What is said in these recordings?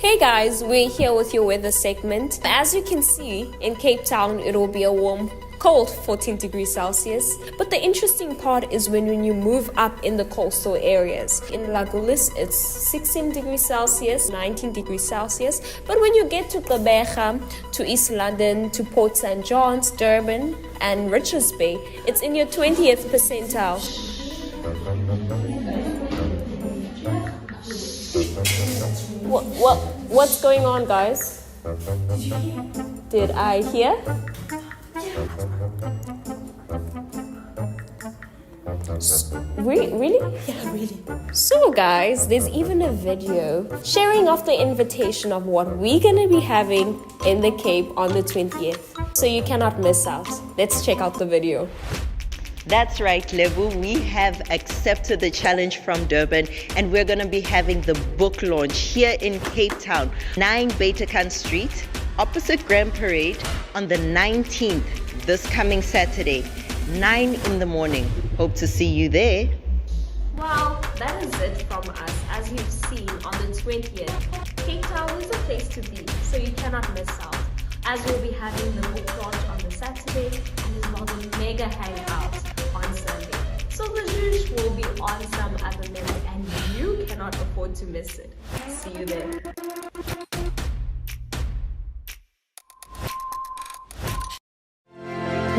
Hey guys, we're here with your weather segment. As you can see, in Cape Town, it will be a warm, cold 14 degrees Celsius. But the interesting part is when you move up in the coastal areas. In Lagulis, it's 16 degrees Celsius, 19 degrees Celsius. But when you get to Gqeberha, to East London, to Port St. John's, Durban, and Richards Bay, it's in your 20th percentile. What's going on, guys? Did I hear? Really? Yeah, really. So guys, there's even a video sharing off the invitation of what we're gonna be having in the Cape on the 20th. So you cannot miss out. Let's check out the video. That's right, Levu. We have accepted the challenge from Durban and we're going to be having the book launch here in Cape Town, 9 Betakan Street, opposite Grand Parade, on the 19th, this coming Saturday, 9 in the morning. Hope to see you there. Well, that is it from us. As you've seen on the 20th, Cape Town is a place to be, so you cannot miss out. As we'll be having the book launch on the Saturday and as well the mega hangout on Sunday. So the juice will be on some other level and you cannot afford to miss it. See you there.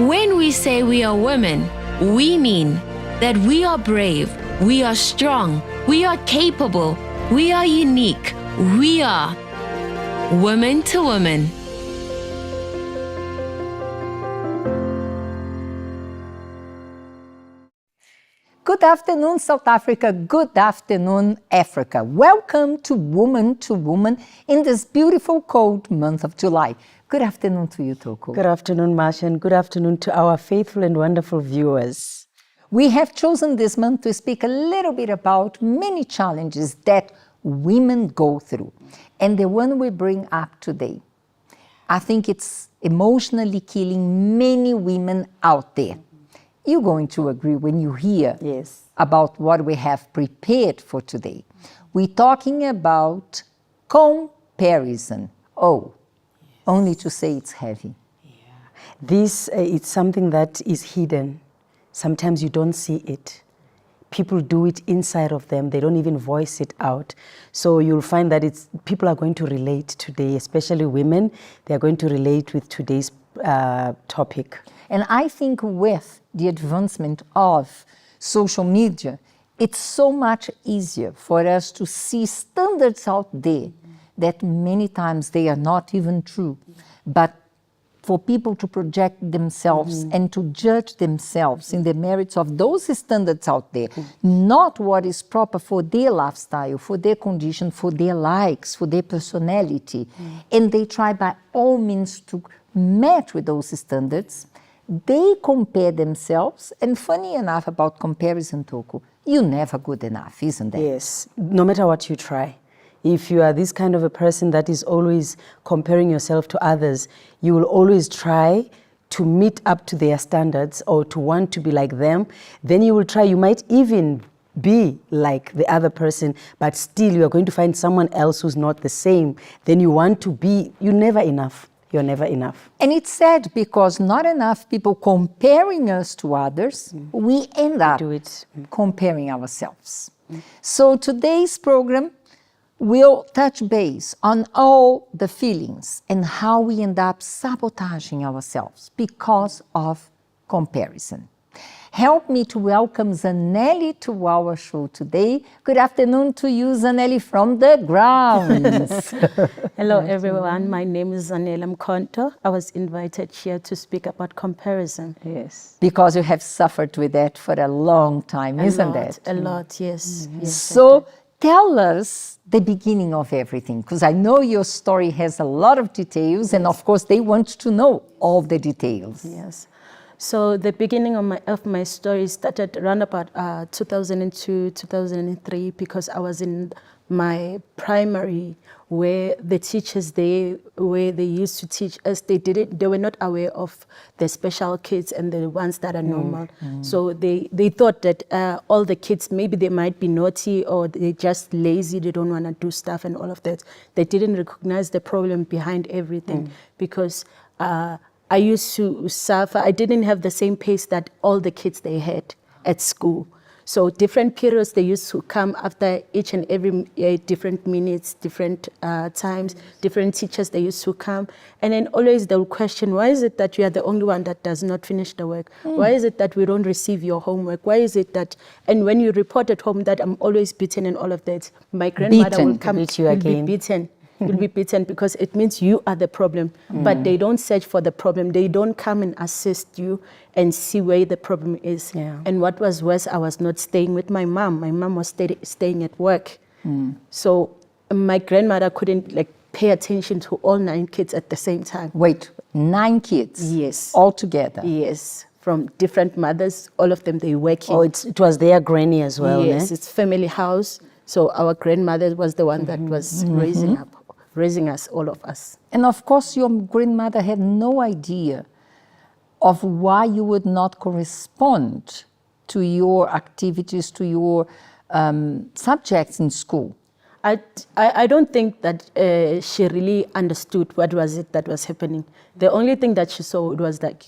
When we say we are women, we mean that we are brave, we are strong, we are capable, we are unique, we are woman to woman. Good afternoon, South Africa. Good afternoon, Africa. Welcome to Woman in this beautiful, cold month of July. Good afternoon to you, Toko. Good afternoon, Marsha, and good afternoon to our faithful and wonderful viewers. We have chosen this month to speak a little bit about many challenges that women go through. And the one we bring up today, I think it's emotionally killing many women out there. You're going to agree when you hear about what we have prepared for today. We're talking about comparison. Only to say it's heavy. Yeah. This it's something that is hidden. Sometimes you don't see it. People do it inside of them. They don't even voice it out. So you'll find that people are going to relate today, especially women. They are going to relate with today's topic. And I think with the advancement of social media, it's so much easier for us to see standards out there that many times they are not even true. But for people to project themselves and to judge themselves in the merits of those standards out there, not what is proper for their lifestyle, for their condition, for their likes, for their personality. And they try by all means to match with those standards. They compare themselves, and funny enough about comparison, Toko, you're never good enough, isn't that? Yes, no matter what you try. If you are this kind of a person that is always comparing yourself to others, you will always try to meet up to their standards or to want to be like them. Then you will try, you might even be like the other person, but still you are going to find someone else who's not the same. Then you want to be, you're never enough. You're never enough. And it's sad because not enough people comparing us to others, we end up comparing ourselves. So today's program will touch base on all the feelings and how we end up sabotaging ourselves because of comparison. Help me to welcome Zanele to our show today. Good afternoon to you, Zanele, from the grounds. Hello, everyone. My name is Zanele Mkonto. I was invited here to speak about comparison. Yes. Because you have suffered with that for a long time, isn't it? A lot, yes. Yes. So tell us the beginning of everything, because I know your story has a lot of details, and of course they want to know all the details. Yes. So the beginning of my story started around about 2002, 2003, because I was in my primary, where the teachers where they used to teach us, they were not aware of the special kids and the ones that are normal. So they thought that all the kids, maybe they might be naughty or they're just lazy, they don't want to do stuff and all of that. They didn't recognize the problem behind everything, because I used to suffer. I didn't have the same pace that all the kids they had at school. So different periods, they used to come after each and every different minutes, different times, different teachers, they used to come. And then always they'll question, why is it that you are the only one that does not finish the work? Why is it that we don't receive your homework? Why is it that, and when you report at home that I'm always beaten and all of that, my grandmother will come, beat you again. be beaten. You'll be beaten because it means you are the problem. But they don't search for the problem. They don't come and assist you and see where the problem is. Yeah. And what was worse, I was not staying with my mom. My mom was staying at work. So my grandmother couldn't pay attention to all 9 kids at the same time. Wait, 9 kids? Yes. All together? Yes. From different mothers, all of them, they working. Oh, it was their granny as well, Yes, ne? it's family house. So our grandmother was the one that was raising us, all of us. And of course, your grandmother had no idea of why you would not correspond to your activities, to your subjects in school. I don't think that she really understood what was it that was happening. The only thing that she saw was like,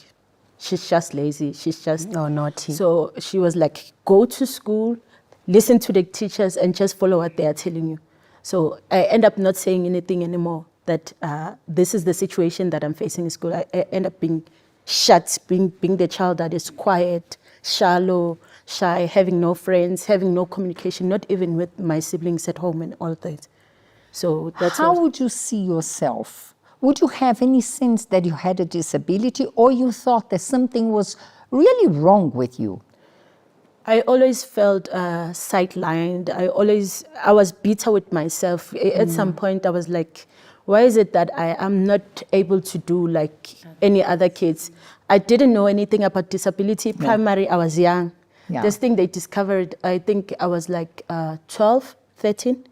she's just lazy, she's just naughty. So she was like, go to school, listen to the teachers and just follow what they are telling you. So I end up not saying anything anymore, that this is the situation that I'm facing in school. I end up being shut, being the child that is quiet, shallow, shy, having no friends, having no communication, not even with my siblings at home and all that. So that's how would you see yourself? Would you have any sense that you had a disability, or you thought that something was really wrong with you? I always felt sidelined. I was bitter with myself. At some point, I was like, why is it that I am not able to do like any other kids? I didn't know anything about disability. Primary, I was young. Yeah. This thing they discovered, I think I was like 12, 13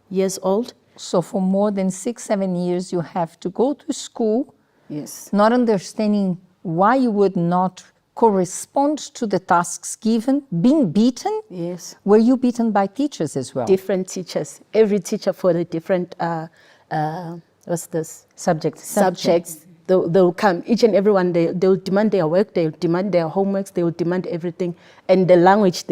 years old. So for more than 6-7 years, you have to go to school, Yes. not understanding why you would not correspond to the tasks given, being beaten. Yes. Were you beaten by teachers as well? Different teachers. Every teacher for the different, what's this? Subjects. They'll come, each and every one, they'll demand their work, they'll demand their homeworks, they'll demand everything. And the language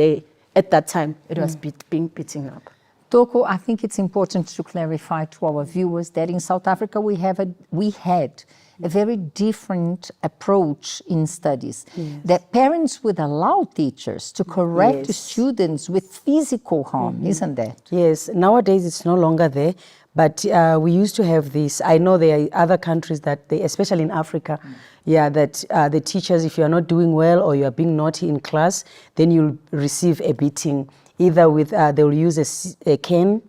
at that time, it was being beaten up. Toko, I think it's important to clarify to our viewers that in South Africa we had a very different approach in studies. Yes. That parents would allow teachers to correct Yes. students with physical harm, isn't that? Yes, nowadays it's no longer there, but we used to have this. I know there are other countries that especially in Africa, that the teachers, if you are not doing well or you are being naughty in class, then you'll receive a beating. Either with, they'll use a cane,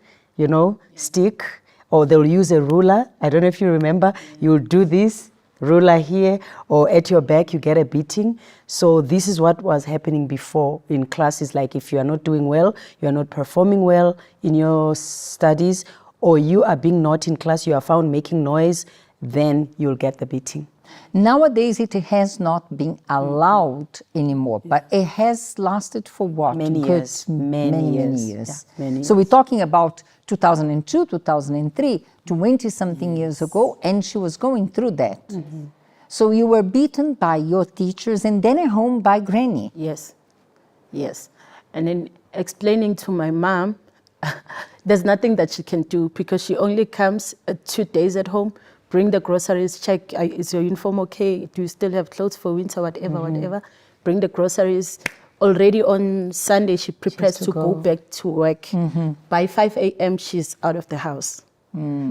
stick, or they'll use a ruler. I don't know if you remember, you'll do this, ruler here, or at your back, you get a beating. So this is what was happening before in classes, like if you are not doing well, you are not performing well in your studies, or you are being naughty in class, you are found making noise, then you'll get the beating. Nowadays, it has not been allowed anymore, but it has lasted for what? Many years. Many years. Yeah, many So we're talking about 2002, 2003, 20-something years ago, and she was going through that. So you were beaten by your teachers and then at home by Granny. Yes. And then explaining to my mom, there's nothing that she can do because she only comes 2 days at home, bring the groceries, check, is your uniform okay? Do you still have clothes for winter, whatever. Bring the groceries. Already on Sunday, she prepares to go back to work. By 5 a.m., she's out of the house.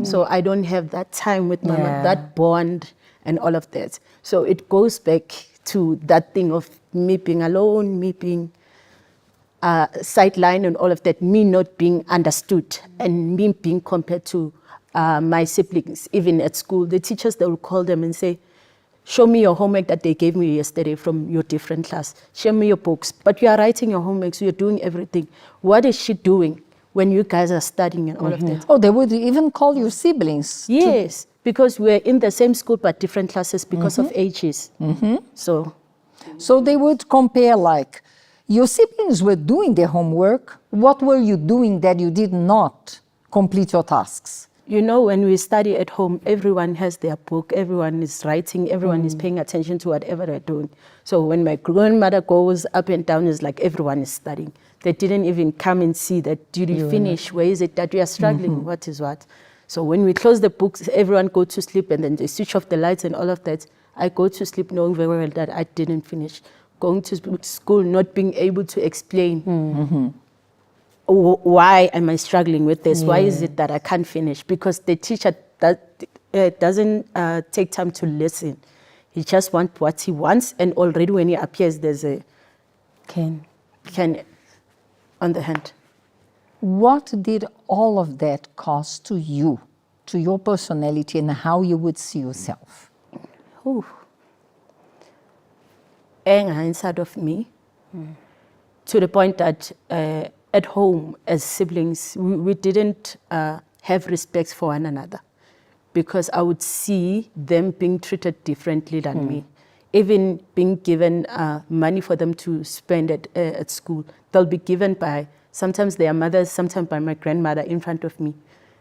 So I don't have that time with my mom, that bond and all of that. So it goes back to that thing of me being alone, me being sidelined and all of that, me not being understood and me being compared to my siblings, even at school. The teachers, they will call them and say, show me your homework that they gave me yesterday from your different class. Show me your books. But you are writing your homework, so you're doing everything. What is she doing? when you guys are studying and all of that. Oh, they would even call your siblings. Yes, because we're in the same school but different classes because of ages. So they would compare, like, your siblings were doing their homework. What were you doing that you did not complete your tasks? You know, when we study at home, everyone has their book, everyone is writing, everyone is paying attention to whatever they're doing. So when my grandmother goes up and down, it's like everyone is studying. They didn't even come and see that, did you finish? Where is it that we are struggling? What is what? So when we close the books, everyone go to sleep and then they switch off the lights and all of that. I go to sleep knowing very well that I didn't finish. Going to school, not being able to explain why am I struggling with this? Why is it that I can't finish? Because the teacher doesn't take time to listen. He just wants what he wants, and already when he appears, there's a can on the hand. What did all of that cost to you, to your personality, and how you would see yourself? Anger inside of me, to the point that at home, as siblings, we didn't have respect for one another, because I would see them being treated differently than me. Even being given money for them to spend at school, they'll be given by sometimes their mothers, sometimes by my grandmother in front of me.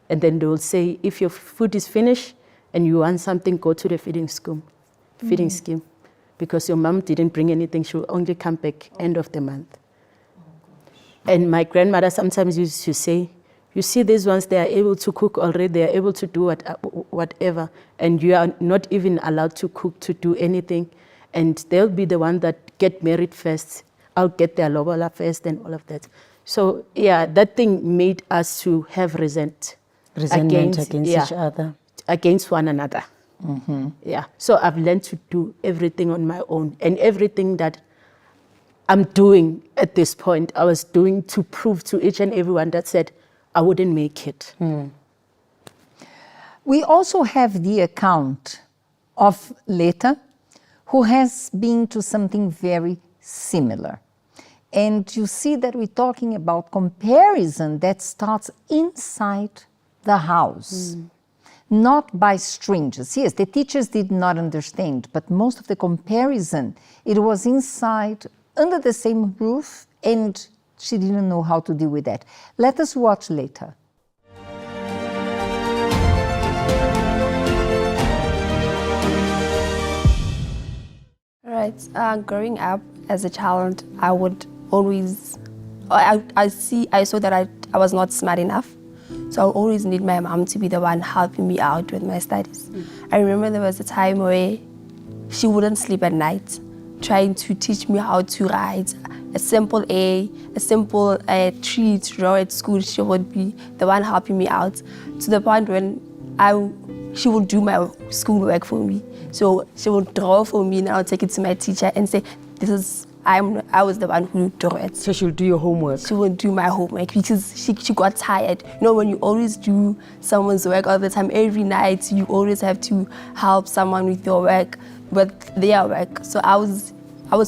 And then they will say, if your food is finished and you want something, go to the feeding scheme, because your mom didn't bring anything, she will only come back end of the month. And my grandmother sometimes used to say, you see these ones, they are able to cook already, they are able to do whatever, and you are not even allowed to cook, to do anything. And they'll be the one that get married first. I'll get their lobola first and all of that. So yeah, that thing made us to have resentment against each other. Against one another. Yeah. So I've learned to do everything on my own, and everything that I'm doing at this point, I was doing to prove to each and everyone that said I wouldn't make it. We also have the account of Leta, who has been to something very similar. And you see that we're talking about comparison that starts inside the house, not by strangers. Yes, the teachers did not understand, but most of the comparison, it was inside, under the same roof, and she didn't know how to deal with that. Let us watch later. Right. Growing up as a child, I would always, I saw that I was not smart enough. So I would always need my mom to be the one helping me out with my studies. I remember there was a time where she wouldn't sleep at night, trying to teach me how to write a simple A, a simple tree to draw at school. She would be the one helping me out, to the point when she would do my schoolwork for me. So she would draw for me, and I would take it to my teacher and say, I was the one who drew it. So she'll do your homework? She would do my homework, because she got tired. You know, when you always do someone's work all the time, every night, you always have to help someone with your work, with their work. So I was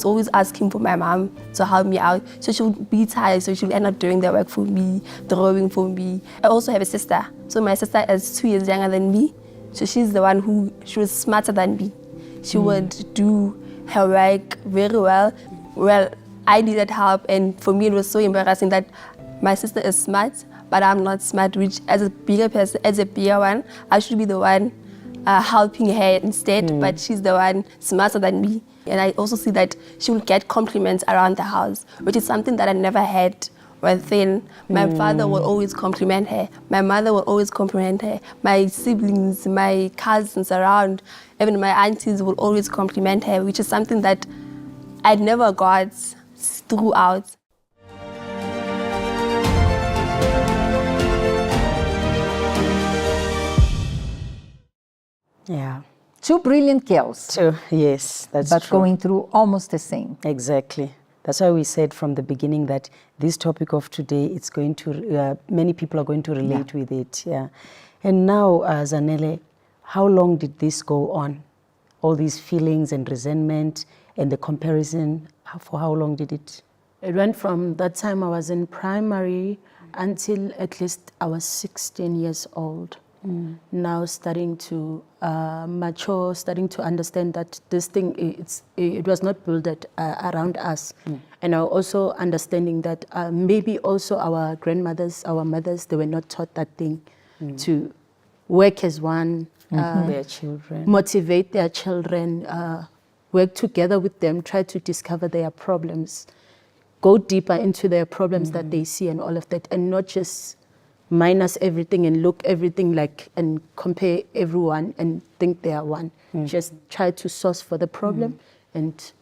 always asking for my mom to help me out. So she would be tired, so she would end up doing the work for me, drawing for me. I also have a sister. So my sister is 2 years younger than me. So she's the one she was smarter than me. She would do her work very well. Well, I needed help, and for me it was so embarrassing that my sister is smart, but I'm not smart, which as a bigger person, as a bigger one, I should be the one helping her instead, but she's the one smarter than me. And I also see that she would get compliments around the house, which is something that I never had within. My father will always compliment her. My mother will always compliment her. My siblings, my cousins around, even my aunties will always compliment her, which is something that I never got throughout. Yeah. Two brilliant girls. Two, yes, that's but true. Going through almost the same. Exactly. That's why we said from the beginning that this topic of today, it's going to, many people are going to relate with it. Yeah. And now, Zanele, how long did this go on? All these feelings and resentment and the comparison, for how long did it? It went from that time I was in primary until at least I was 16 years old. Now starting to mature, starting to understand that this thing, it was not built around us. And now also understanding that maybe also our grandmothers, our mothers, they were not taught that thing to work as one, Their children. motivate their children, work together with them, try to discover their problems, go deeper into their problems that they see and all of that, and not just minus everything and look everything like and compare everyone and think they are one. Just try to source for the problem and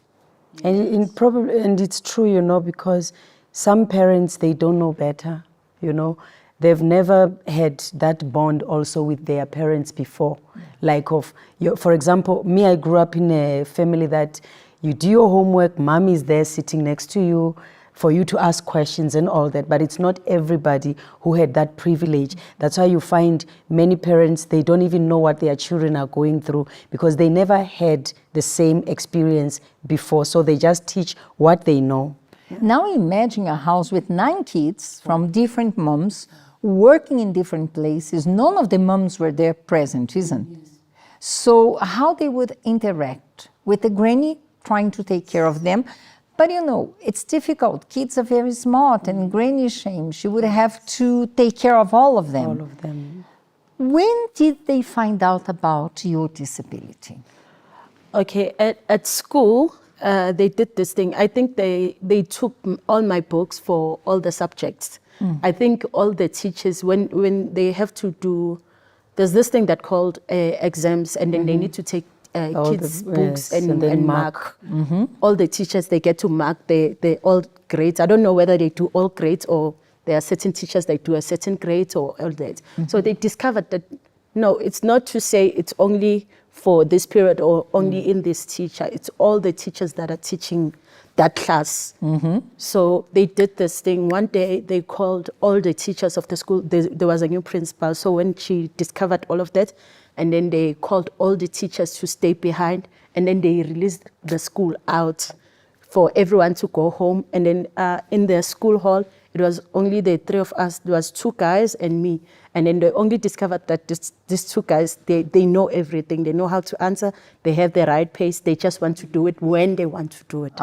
it's true, you know, because some parents, they don't know better, you know. They've never had that bond also with their parents before. Like for example, me, I grew up in a family that you do your homework, mom is there sitting next to you for you to ask questions and all that, but it's not everybody who had that privilege. That's why you find many parents, they don't even know what their children are going through because they never had the same experience before, so they just teach what they know. Now imagine a house with 9 kids from different moms working in different places. None of the moms were there present, isn't it? So how they would interact with the granny trying to take care of them. But you know, it's difficult. Kids are very smart and granny shame. She would have to take care of all of them. All of them. When did they find out about your disability? okay, at school, they did this thing. I think they took all my books for all the subjects. I think all the teachers, when they have to do, there's this thing that called exams, and then they need to take kids' books and then mark. All the teachers, they get to mark all grades. I don't know whether they do all grades or there are certain teachers that do a certain grade or all that. So they discovered that, no, it's not to say it's only for this period or only in this teacher. It's all the teachers that are teaching that class. So they did this thing. One day they called all the teachers of the school. There was a new principal. So when she discovered all of that, and then they called all the teachers to stay behind, and then they released the school out for everyone to go home. And then in the school hall, it was only the 3 of us. There was 2 guys and me. And then they only discovered that these 2 guys, they know everything. They know how to answer. They have the right pace. They just want to do it when they want to do it.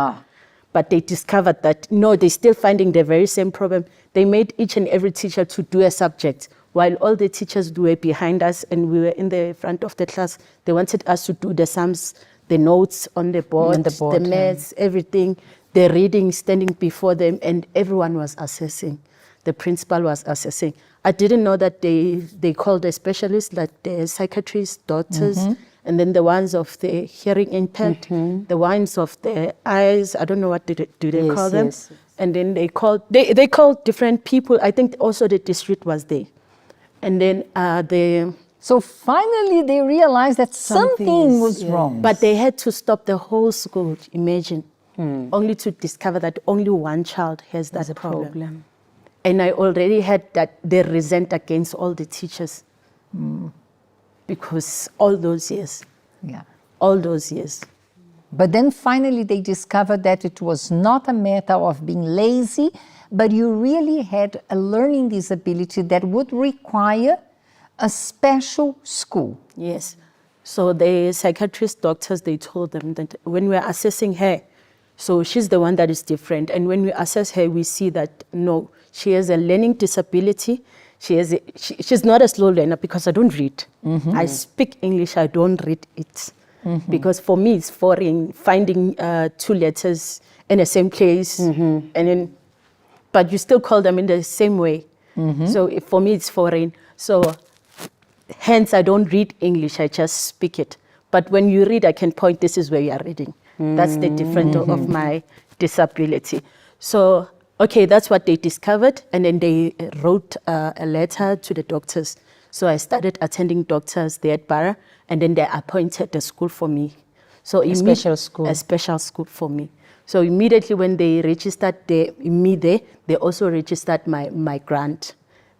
But they discovered that, no, they're still finding the very same problem. They made each and every teacher to do a subject, while all the teachers were behind us and we were in the front of the class. They wanted us to do the sums, the notes on the board, the maths, everything, the reading, standing before them, and everyone was assessing. The principal was assessing. I didn't know that they called the specialists, like the psychiatrists, doctors, and then the ones of the hearing impact, the ones of the eyes. I don't know what do they call them. Yes. And then they called different people. I think also the district was there. And then So finally they realized that something was wrong. But they had to stop the whole school, imagine, only to discover that only one child has that problem. And I already had the resent against all the teachers because all those years. All those years. But then finally they discovered that it was not a matter of being lazy, but you really had a learning disability that would require a special school. Yes. So the psychiatrist doctors, they told them that when we're assessing her, so she's the one that is different. And when we assess her, we see that, no, she has a learning disability. She's not a slow learner because I don't read. I speak English, I don't read it. Because for me, it's foreign, finding 2 letters in the same place, and then, but you still call them in the same way. So for me, it's foreign. So hence, I don't read English, I just speak it. But when you read, I can point, this is where you are reading. That's the difference of my disability. So, okay, that's what they discovered. And then they wrote a letter to the doctors. So I started attending doctors there at Barra, and then they appointed a school for me. So a special school. A special school for me. So immediately when they registered me there, they also registered my grant.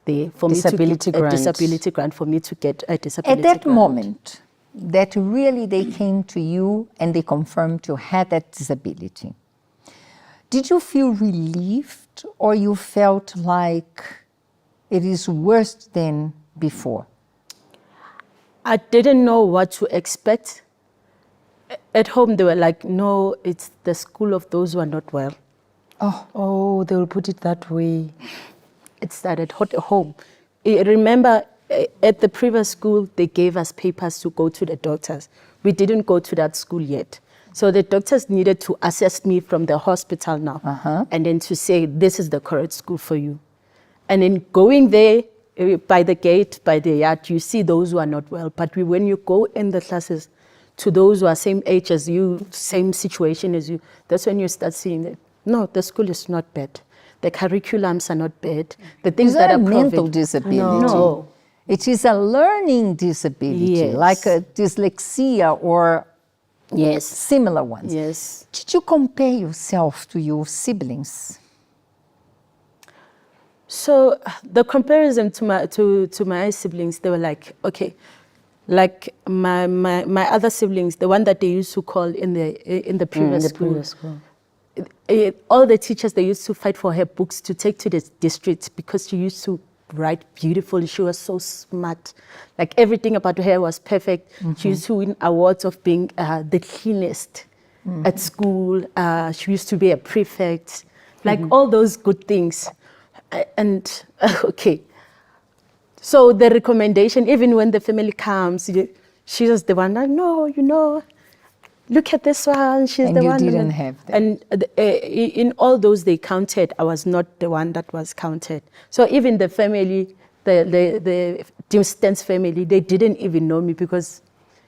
Disability grant for me to get a disability grant. At that moment, that really they came to you and they confirmed you had that disability. Did you feel relieved or you felt like it is worse than before? I didn't know what to expect. At home, they were like, no, it's the school of those who are not well. Oh, they will put it that way. It started at home. I remember at the previous school, they gave us papers to go to the doctors. We didn't go to that school yet. So the doctors needed to assess me from the hospital now and then to say, this is the correct school for you. And then going there, by the gate, by the yard, you see those who are not well. But when you go in the classes to those who are same age as you, same situation as you, that's when you start seeing that, no, the school is not bad. The curriculums are not bad. The things that are mental disability. No. It is a learning disability, like a dyslexia or similar ones. Yes. Did you compare yourself to your siblings? So the comparison to my siblings, they were like, okay, like my other siblings, the one that they used to call in the previous school. All the teachers, they used to fight for her books to take to the district because she used to write beautifully. She was so smart. Like everything about her was perfect. She used to win awards of being the cleanest at school. She used to be a prefect. Like all those good things. And okay. So the recommendation, even when the family comes, she was the one that, no, you know, look at this one, she's the one. And you didn't have that. And in all those they counted, I was not the one that was counted. So even the family, the distance family, they didn't even know me because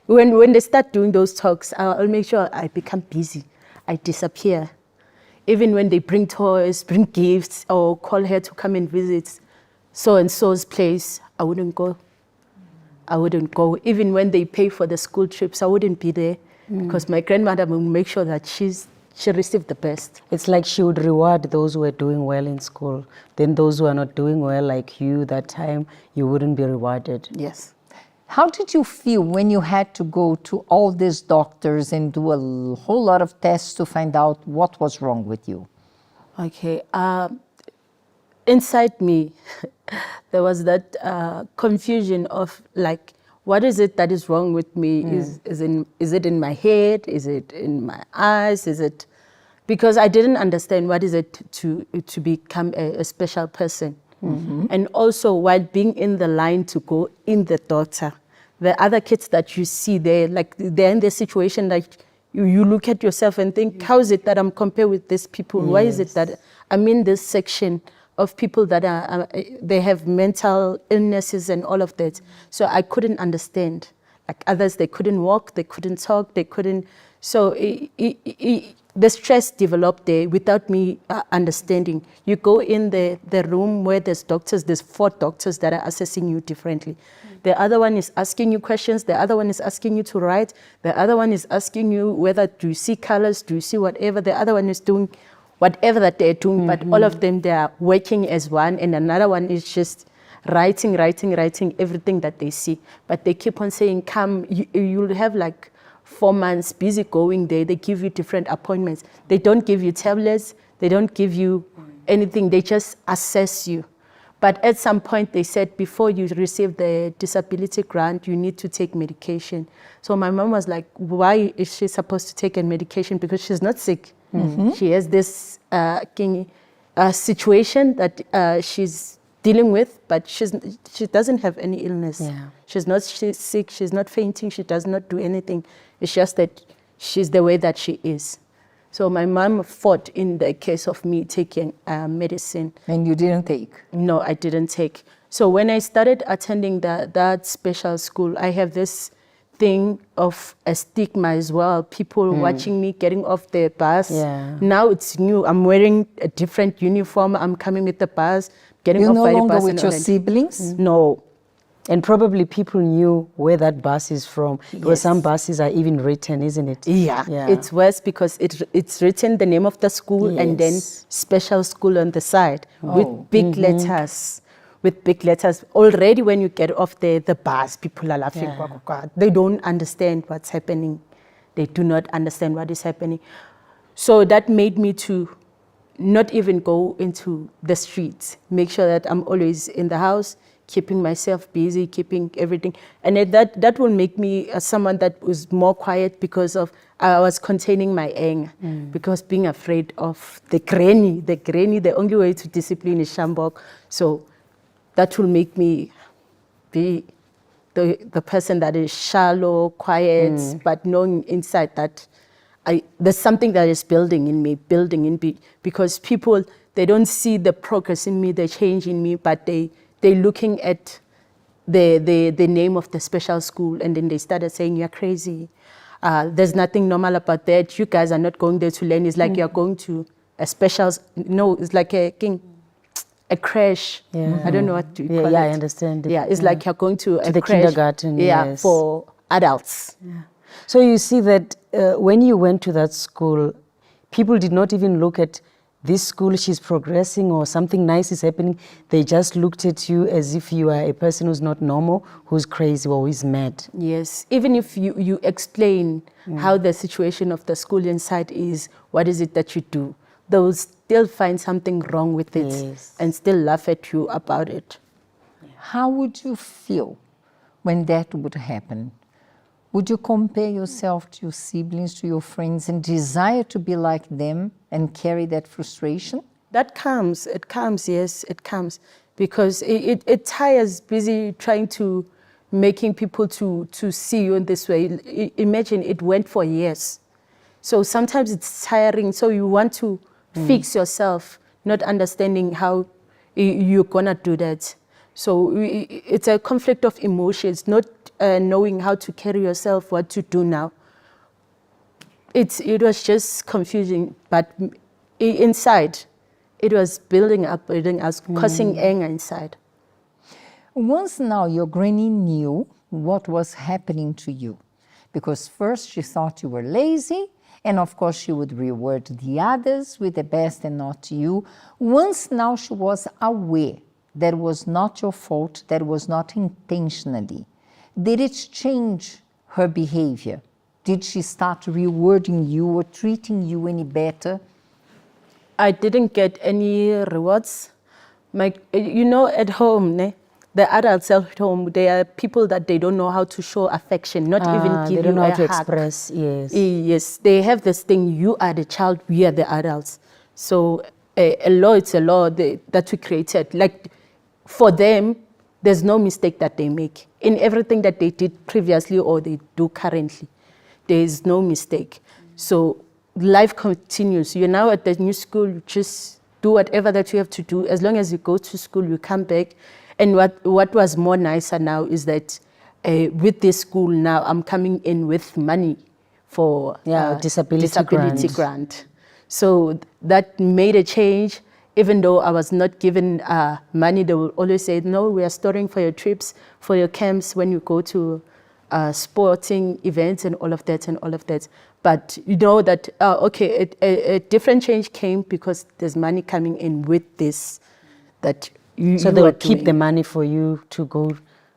when they start doing those talks, I'll make sure I become busy. I disappear. Even when they bring toys, bring gifts, or call her to come and visit so-and-so's place, I wouldn't go. I wouldn't go. Even when they pay for the school trips, I wouldn't be there. Because my grandmother will make sure that she received the best. It's like she would reward those who are doing well in school. Then those who are not doing well, like you, that time, you wouldn't be rewarded. Yes. How did you feel when you had to go to all these doctors and do a whole lot of tests to find out what was wrong with you? Okay. Inside me, there was that confusion of like, what is it that is wrong with me? Is it in my head? Is it in my eyes? Is it because I didn't understand what is it to become a special person. And also while being in the line to go in the doctor, the other kids that you see there, like they're in the situation like you look at yourself and think, how is it that I'm compared with these people? Why is it that I'm in this section of people that they have mental illnesses and all of that. So I couldn't understand. Like others, they couldn't walk, they couldn't talk, they couldn't. So the stress developed there without me understanding. You go in the room where there's doctors, there's 4 doctors that are assessing you differently. The other one is asking you questions. The other one is asking you to write. The other one is asking you whether do you see colors, do you see whatever. The other one is doing whatever that they're doing, but all of them, they are working as one, and another one is just writing everything that they see. But they keep on saying, come, you'll have like 4 months busy going there. They give you different appointments. They don't give you tablets. They don't give you anything. They just assess you. But at some point they said, before you receive the disability grant, you need to take medication. So my mom was like, why is she supposed to take a medication? Because she's not sick. She has this situation that she's dealing with, but she doesn't have any illness. She's not sick, she's not fainting, she does not do anything. It's just that she's the way that she is. So my mom fought in the case of me taking medicine. And you didn't take? No, I didn't take. So when I started attending that special school, I have this thing of a stigma as well. People watching me getting off the bus. Now it's new. I'm wearing a different uniform. I'm coming with the bus, getting off by the bus. You're no longer with your siblings? No. And probably people knew where that bus is from. Because some buses are even written, isn't it? Yeah. It's worse because it's written the name of the school and then special school on the side with big letters. With big letters. Already when you get off the bus, people are laughing. They don't understand what's happening. They do not understand what is happening. So that made me to not even go into the streets. Make sure that I'm always in the house, keeping myself busy, keeping everything. And that will make me someone that was more quiet because of I was containing my anger, because being afraid of the granny, the only way to discipline is shambok. So that will make me be the person that is shallow, quiet, but knowing inside that there's something that is building in me, because people, they don't see the progress in me, the change in me, but they're looking at the name of the special school, and then they started saying, you're crazy. There's nothing normal about that. You guys are not going there to learn. It's like you're going to a special, no, it's like a crash. Yeah. I don't know what to call it. Yeah, I understand. Yeah, it's like you're going to a the crash, kindergarten, yes. for adults. Yeah. So you see that when you went to that school, people did not even look at this school, she's progressing or something nice is happening. They just looked at you as if you are a person who's not normal, who's crazy or who's mad. Yes, even if you explain how the situation of the school inside is, what is it that you do, they'll still find something wrong with it, Yes. and still laugh at you about it. How would you feel when that would happen? Would you compare yourself to your siblings, to your friends, and desire to be like them and carry that frustration? It comes, yes, it comes. Because it tires busy trying to making people to see you in this way. Imagine it went for years. So sometimes it's tiring, so you want to fix yourself, not understanding how you're gonna do that. So it's a conflict of emotions, not knowing how to carry yourself, what to do now. It was just confusing, but inside, it was building us, causing anger inside. Once now your granny knew what was happening to you, because first she thought you were lazy, and of course she would reward the others with the best and not you. Once now she was aware that was not your fault, that was not intentionally, did it change her behavior? Did she start rewarding you or treating you any better? I didn't get any rewards. At home, the adults at home, they are people that they don't know how to show affection, not even give you a hug. They don't know how to express, yes. Yes, they have this thing, you are the child, we are the adults. So a law, it's a law that we created. Like for them, there's no mistake that they make. In everything that they did previously or they do currently, there is no mistake. So life continues. You're now at the new school, you just do whatever that you have to do. As long as you go to school, you come back. And what was more nicer now is that with this school now, I'm coming in with money for disability grant. So that made a change. Even though I was not given money, they will always say, no, we are storing for your trips, for your camps, when you go to sporting events and all of that. But you know that, a different change came because there's money coming in with this. So they will keep the money for you to go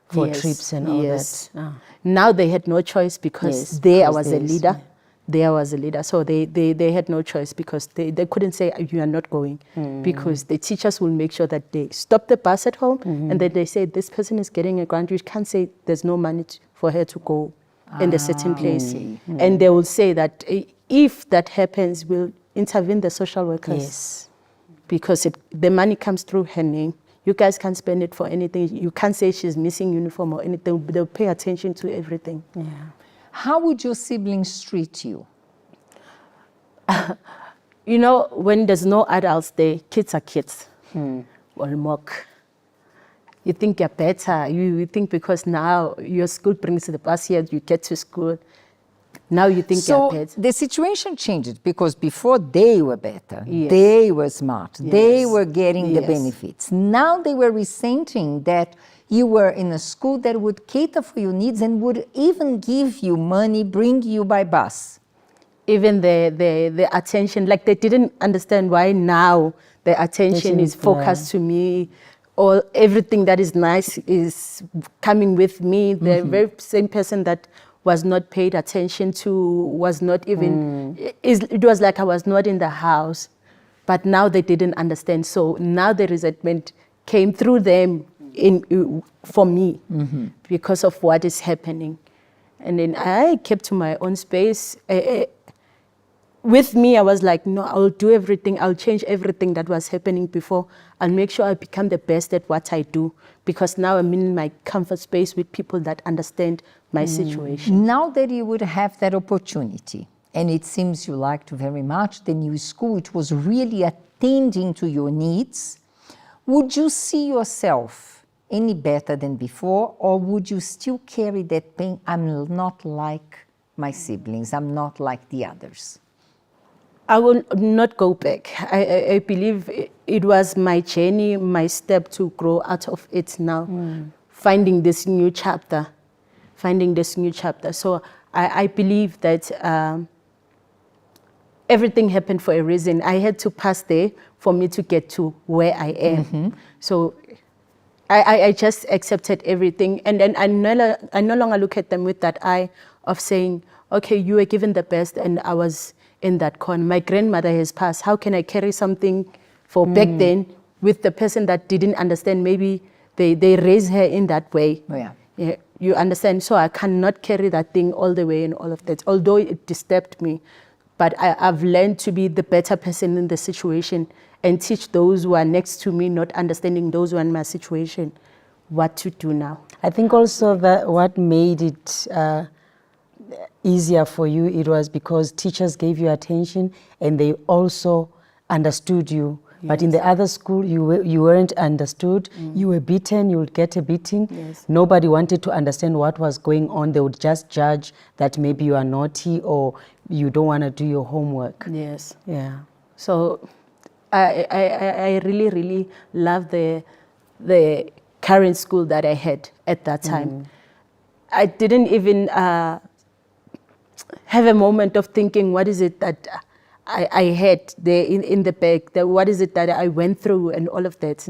for trips and all that. Oh. Now they had no choice because I was a leader. There was a leader, so they had no choice because they couldn't say you are not going, because the teachers will make sure that they stop the bus at home and then they say this person is getting a grant. You can't say there's no money for her to go in a certain place, and they will say that if that happens, we'll intervene the social workers, because the money comes through her name. You guys can't spend it for anything. You can't say she's missing uniform or anything. They'll pay attention to everything. Yeah. How would your siblings treat you? When there's no adults there, kids are kids. Will mock. You think you're better. You think because now your school brings the bus here, you get to school. Now you think you're better. So the situation changed because before they were better. Yes. They were smart. Yes. They were getting the benefits. Now they were resenting that you were in a school that would cater for your needs and would even give you money, bring you by bus. Even the attention, like they didn't understand why now the attention is focused to me, or everything that is nice is coming with me. The very same person that was not paid attention to, was not even, it was like I was not in the house. but now they didn't understand. So now the resentment came through them for me because of what is happening. And then I kept to my own space. With me, I was like, no, I'll do everything. I'll change everything that was happening before. I'll make sure I become the best at what I do, because now I'm in my comfort space with people that understand my situation. Now that you would have that opportunity, and it seems you liked very much the new school, it was really attending to your needs, would you see yourself any better than before, or would you still carry that pain? I'm not like my siblings, I'm not like the others. I will not go back. I believe it was my journey, my step to grow out of it now, finding this new chapter. So I believe that everything happened for a reason. I had to pass there for me to get to where I am. So I just accepted everything. And then I no longer look at them with that eye of saying, okay, you were given the best and I was in that corner. My grandmother has passed. How can I carry something for back then with the person that didn't understand? Maybe they raised her in that way. Yeah, you understand? So I cannot carry that thing all the way and all of that, although it disturbed me. But I've learned to be the better person in the situation and teach those who are next to me, not understanding those who are in my situation, what to do now. I think also that what made it easier for you, it was because teachers gave you attention and they also understood you. Yes. But in the other school, you weren't understood. You were beaten, you would get a beating. Yes. Nobody wanted to understand what was going on. They would just judge that maybe you are naughty or you don't want to do your homework. Yes. Yeah. So I really, really love the current school that I had at that time. I didn't even have a moment of thinking, what is it that I had there in the back? What is it that I went through and all of that?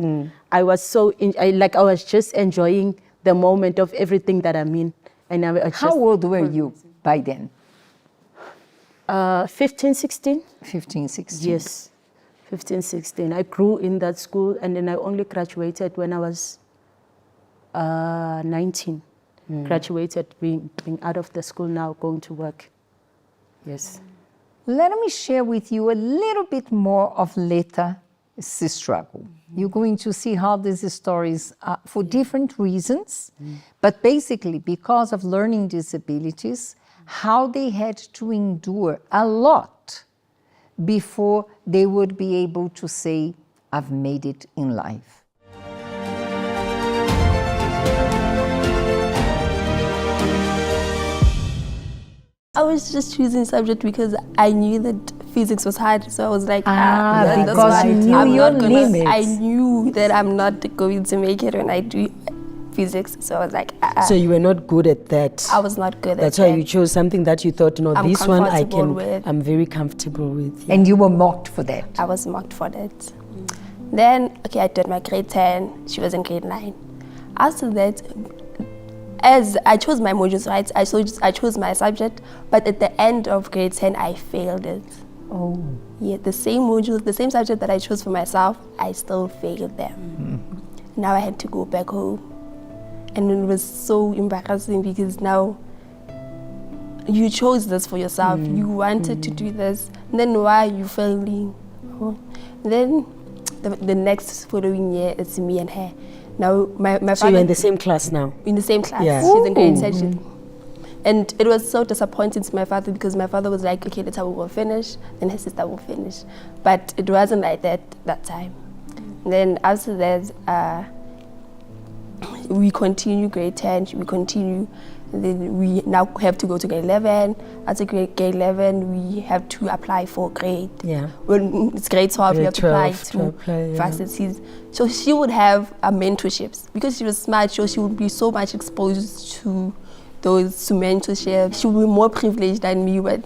I was I was just enjoying the moment of everything that I'm in. And how old were you by then? 15, 16. 15, 16. Yes, 15, 16. I grew in that school and then I only graduated when I was 19. Graduated, being out of the school now, going to work. Yes. Let me share with you a little bit more of Leta's struggle. You're going to see how these stories are for different reasons, but basically because of learning disabilities, how they had to endure a lot before they would be able to say, I've made it in life. I was just choosing subject because I knew that physics was hard, so I was like, because you knew your limits. I knew that I'm not going to make it when I do physics, so I was like, So you were not good at that? I was not good at that. That's why you chose something that you thought, no, this one I'm very comfortable with. Yeah. And you were mocked for that? I was mocked for that. Then, okay, I did my grade 10, she was in grade 9. After that, as I chose my modules, right, I chose my subject, but at the end of grade 10, I failed it. Oh. Yeah, the same module, the same subject that I chose for myself, I still failed them. Now I had to go back home. And it was so embarrassing because now you chose this for yourself. You wanted to do this. And then why are you failing? Then the next following year, it's me and her. Now, my so father... you're in the same class now? In the same class. Yeah. She's in grade 10. And it was so disappointing to my father because my father was like, okay, Lethabo will finish, then his sister will finish. But it wasn't like that time. And then after that, we continue grade 10, we continue. And then we now have to go to grade 11. After grade 11, we have to apply for grade. Yeah. When it's grade 12, we have to apply to varsity. So she would have mentorships. Because she was smart, so she would be so much exposed to mentorship. She would be more privileged than me with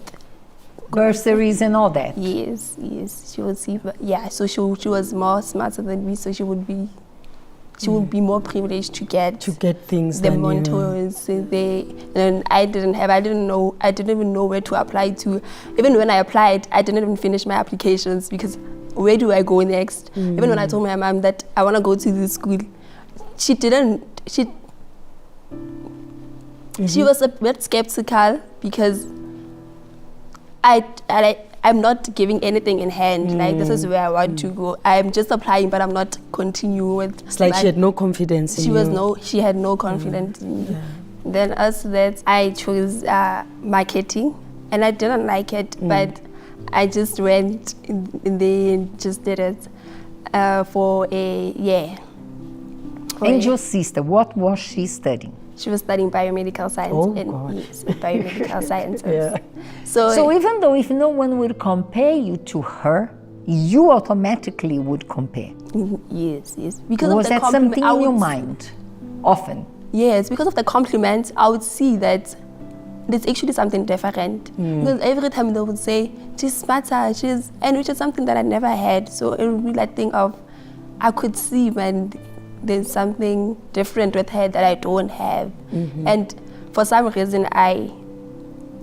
bursaries and all that. Yes. She would see, so she was more smarter than me, so she would be more privileged to get things, the mentors. And I didn't even know where to apply to. Even when I applied, I didn't even finish my applications because where do I go next? Even when I told my mom that I want to go to this school, she was a bit skeptical because I'm not giving anything in hand. Like, this is where I want to go. I'm just applying, but I'm not continuing with. It's like she had no confidence in you. She had no confidence in me. Yeah. Then after that, I chose marketing, and I didn't like it, but I just went in there and just did it for a year. And your sister, what was she studying? She was studying biomedical science. Yes, biomedical sciences. Yeah. So even though if no one would compare you to her, you automatically would compare. Yes. Because was that something in your mind often? Yes, because of the compliment, I would see that there's actually something different. Because every time they would say, she's smarter, and which is something that I never had. So it would be that thing of, I could see when there's something different with her that I don't have. And for some reason, I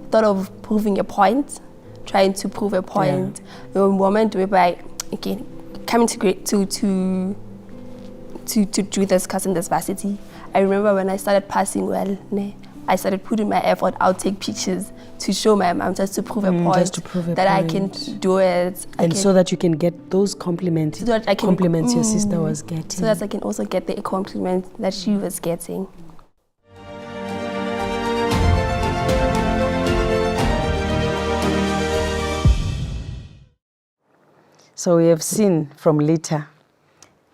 thought of proving a point, trying to prove a point. The moment whereby, okay, coming to do this course in this varsity, I remember when I started passing well, I started putting my effort. I'll take pictures to show my mom just to prove a point that I can do it. So that you can get those compliments, compliments your sister was getting. So that I can also get the compliments that she was getting. So we have seen from Lita,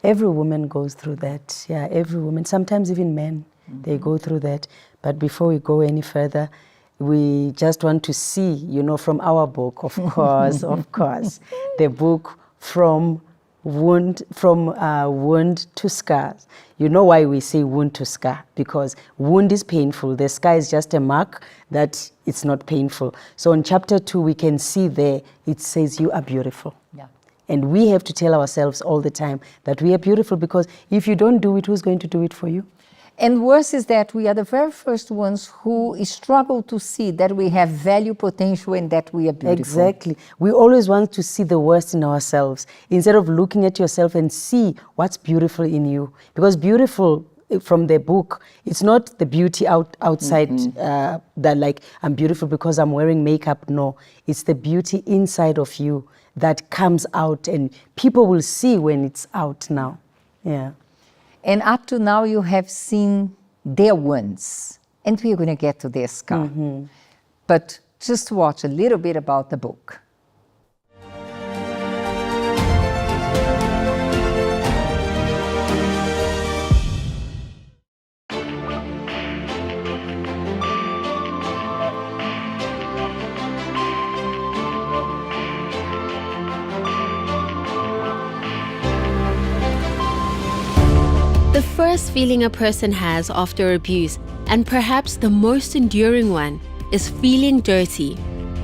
every woman goes through that. Yeah, every woman, sometimes even men, they go through that. But before we go any further, we just want to see, from our book, of course, the book from wound to scars. You know why we say wound to scar? Because wound is painful. The scar is just a mark that it's not painful. So in chapter 2, we can see there, it says you are beautiful. Yeah. And we have to tell ourselves all the time that we are beautiful, because if you don't do it, who's going to do it for you? And worse is that we are the very first ones who struggle to see that we have value, potential, and that we are beautiful. Exactly. We always want to see the worst in ourselves instead of looking at yourself and see what's beautiful in you. Because beautiful, from the book, it's not the beauty outside that like, I'm beautiful because I'm wearing makeup. No, it's the beauty inside of you that comes out, and people will see when it's out now. Yeah. And up to now, you have seen their wounds, and we're going to get to their scar. But just watch a little bit about the book. The first feeling a person has after abuse, and perhaps the most enduring one, is feeling dirty.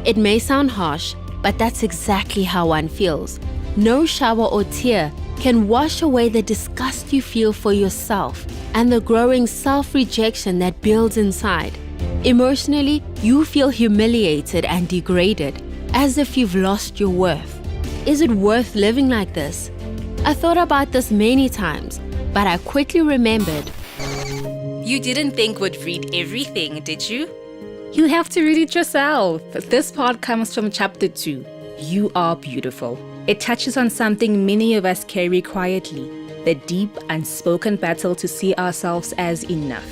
It may sound harsh, but that's exactly how one feels. No shower or tear can wash away the disgust you feel for yourself and the growing self-rejection that builds inside. Emotionally, you feel humiliated and degraded, as if you've lost your worth. Is it worth living like this? I thought about this many times, but I quickly remembered. You didn't think we'd read everything, did you? You have to read it yourself. This part comes from chapter 2, You Are Beautiful. It touches on something many of us carry quietly, the deep, unspoken battle to see ourselves as enough,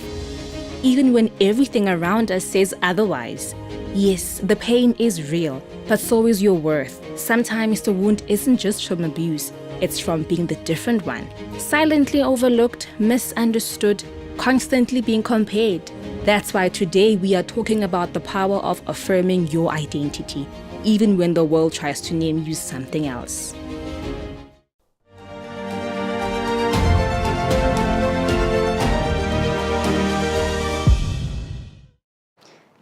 even when everything around us says otherwise. Yes, the pain is real, but so is your worth. Sometimes the wound isn't just from abuse, it's from being the different one, silently overlooked, misunderstood, constantly being compared. That's why today we are talking about the power of affirming your identity, even when the world tries to name you something else.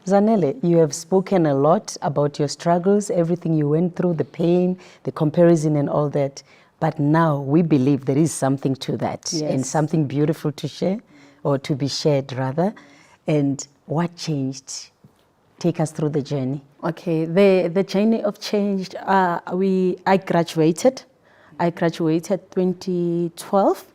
Zanele, you have spoken a lot about your struggles, everything you went through, the pain, the comparison and all that. But now we believe there is something to that, and something beautiful to share, or to be shared rather. And what changed? Take us through the journey. Okay, the journey of change, I graduated I graduated 2012.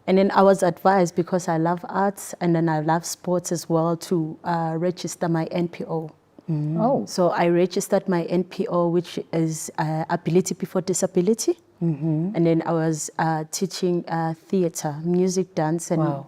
And then I was advised, because I love arts and then I love sports as well, to register my NPO. Oh, So I registered my NPO, which is Ability Before Disability. And then I was teaching theater, music, dance, and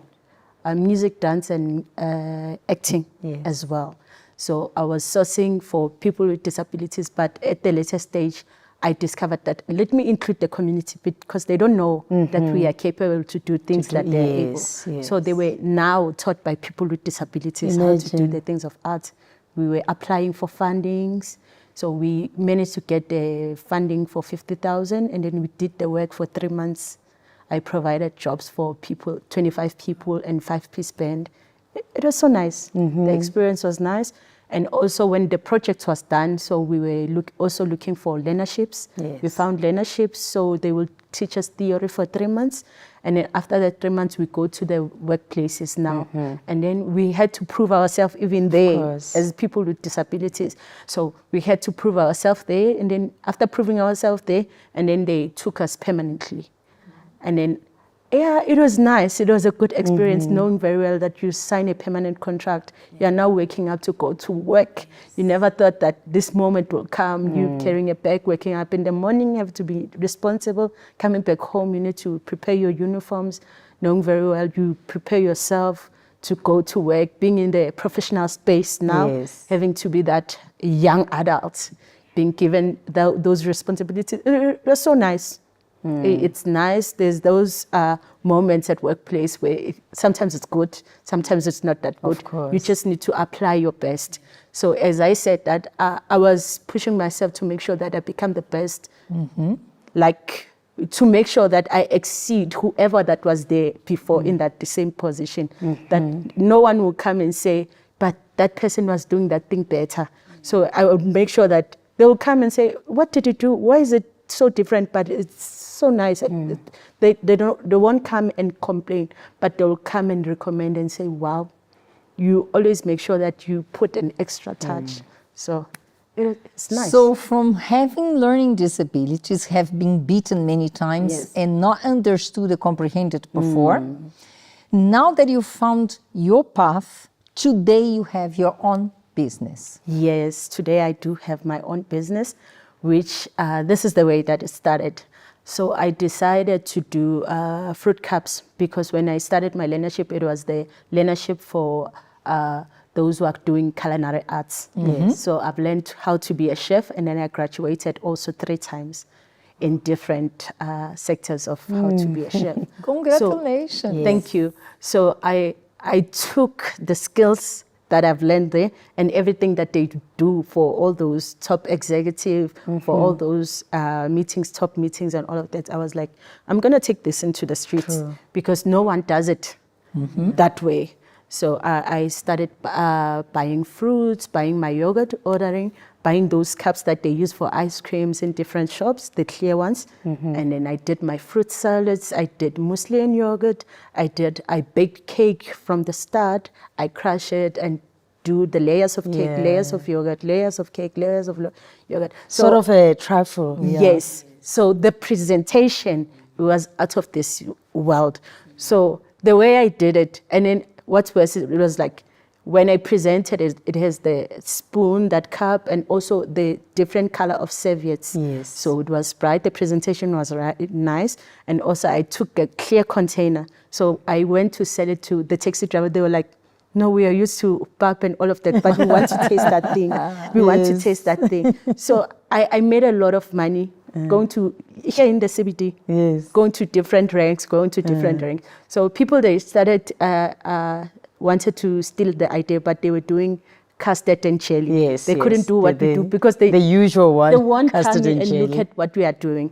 acting as well. So I was sourcing for people with disabilities, but at the later stage, I discovered that let me include the community, because they don't know that we are capable to do things that they're able. So they were now taught by people with disabilities how to do the things of art. We were applying for fundings. So we managed to get the funding for 50,000, and then we did the work for 3 months. I provided jobs for people, 25 people and 5-piece band. It was so nice. The experience was nice. And also when the project was done, so we were also looking for learnerships. We found learnerships, so they will teach us theory for 3 months. And then after the 3 months, we go to the workplaces now. And then we had to prove ourselves even there as people with disabilities. So we had to prove ourselves there. And then after proving ourselves there, and then they took us permanently. And then, yeah, it was nice. It was a good experience, knowing very well that you sign a permanent contract. You are now waking up to go to work. You never thought that this moment will come. You carrying a bag, waking up in the morning, you have to be responsible. Coming back home, you need to prepare your uniforms, knowing very well you prepare yourself to go to work, being in the professional space now, having to be that young adult, being given those responsibilities. It was so nice. It's nice. There's those moments at workplace where sometimes it's good, sometimes it's not that good. You just need to apply your best. So as I said that, I was pushing myself to make sure that I become the best, like to make sure that I exceed whoever that was there before in the same position, that no one will come and say, but that person was doing that thing better. So I would make sure that they will come and say, what did you do? Why is it so different? But it's so nice. They won't come and complain, but they will come and recommend and say, wow, you always make sure that you put an extra touch. So it's nice. So from having learning disabilities, have been beaten many times and not understood or comprehended before, now that you found your path, today you have your own business. Yes, today I do have my own business, which this is the way that it started. So I decided to do fruit cups, because when I started my learnership, it was the learnership for those who are doing culinary arts. So I've learned how to be a chef, and then I graduated also 3 times in different sectors of how to be a chef. Congratulations. So, thank you. So I took the skills that I've learned there and everything that they do for all those top executive, for all those meetings, top meetings and all of that. I was like, I'm going to take this into the streets because no one does it that way. So I started buying fruits, buying my yogurt, ordering, buying those cups that they use for ice creams in different shops, the clear ones. And then I did my fruit salads, I did muesli and yogurt, I baked cake from the start, I crush it and do the layers of cake, layers of yogurt, layers of cake, layers of yogurt. So, sort of a trifle. Yes. So the presentation was out of this world. So the way I did it, and then what was it was like, when I presented it, it has the spoon, that cup, and also the different color of serviettes. So it was bright. The presentation was nice. And also I took a clear container. So I went to sell it to the taxi driver. They were like, no, we are used to pap and all of that, but we want to taste that thing. We want to taste that thing. So I made a lot of money going to, here in the CBD, going to different ranks, So people, they started, wanted to steal the idea, but they were doing custard and jelly. They couldn't do what we do because the usual one. They won't come in and look at what we are doing.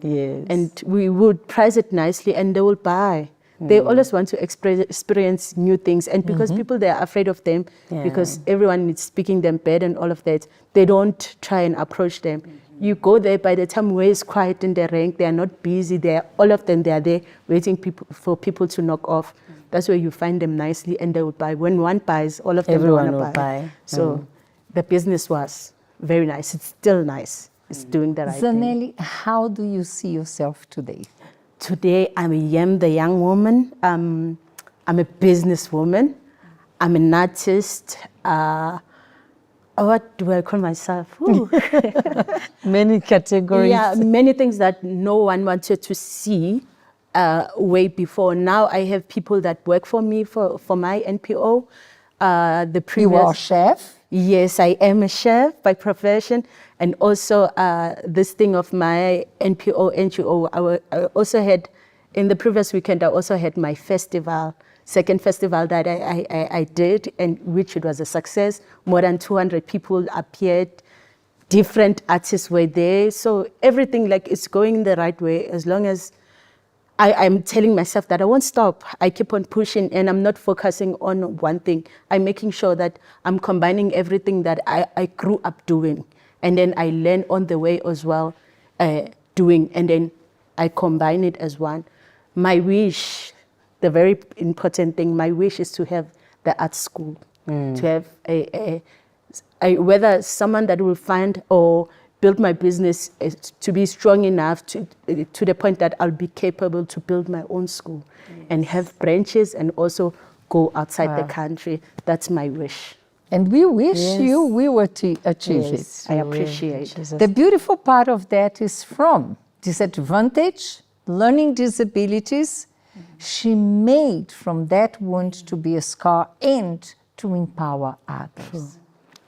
And we would price it nicely and they will buy. They always want to experience new things. And because people, they are afraid of them, because everyone is speaking them bad and all of that, they don't try and approach them. You go there, by the time where it's quiet in the rank, they are not busy. All of them, they are there waiting for people to knock off. That's where you find them nicely and they will buy. When one buys, all of them everyone will buy. So the business was very nice. It's still nice. It's doing the right thing. Zanele, how do you see yourself today? Today, I am the young woman. I'm a businesswoman. I'm an artist. What do I call myself? Many categories. Yeah, many things that no one wanted to see way before. Now I have people that work for me for my NPO. You are a chef? Yes, I am a chef by profession. And also this thing of my NGO, I also had, in the previous weekend, I also had my festival, second festival that I did, and which it was a success. More than 200 people appeared. Different artists were there. So everything like is going the right way as long as I'm telling myself that I won't stop. I keep on pushing and I'm not focusing on one thing. I'm making sure that I'm combining everything that I grew up doing. And then I learn on the way as well doing. And then I combine it as one. My wish, the very important thing, my wish is to have the art school. To have whether someone that will find or build my business to be strong enough to the point that I'll be capable to build my own school and have branches and also go outside the country. That's my wish. And we wish you we were to achieve it. I appreciate it. The beautiful part of that is from disadvantage, learning disabilities, she made from that wound to be a scar and to empower others.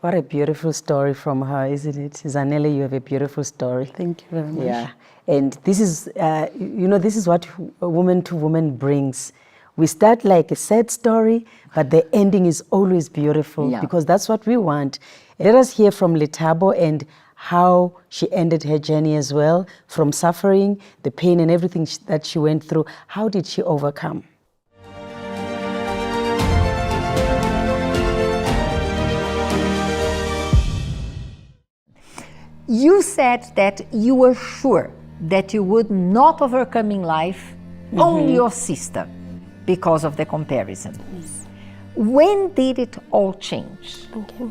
What a beautiful story from her, isn't it? Zanele, you have a beautiful story. Thank you very much. Yeah, and this is, this is what Woman to Woman brings. We start like a sad story, but the ending is always beautiful because that's what we want. Let us hear from Lethabo and how she ended her journey as well, from suffering, the pain and everything that she went through. How did she overcome? You said that you were sure that you would not overcome in life only your sister because of the comparison. Yes. When did it all change? Okay.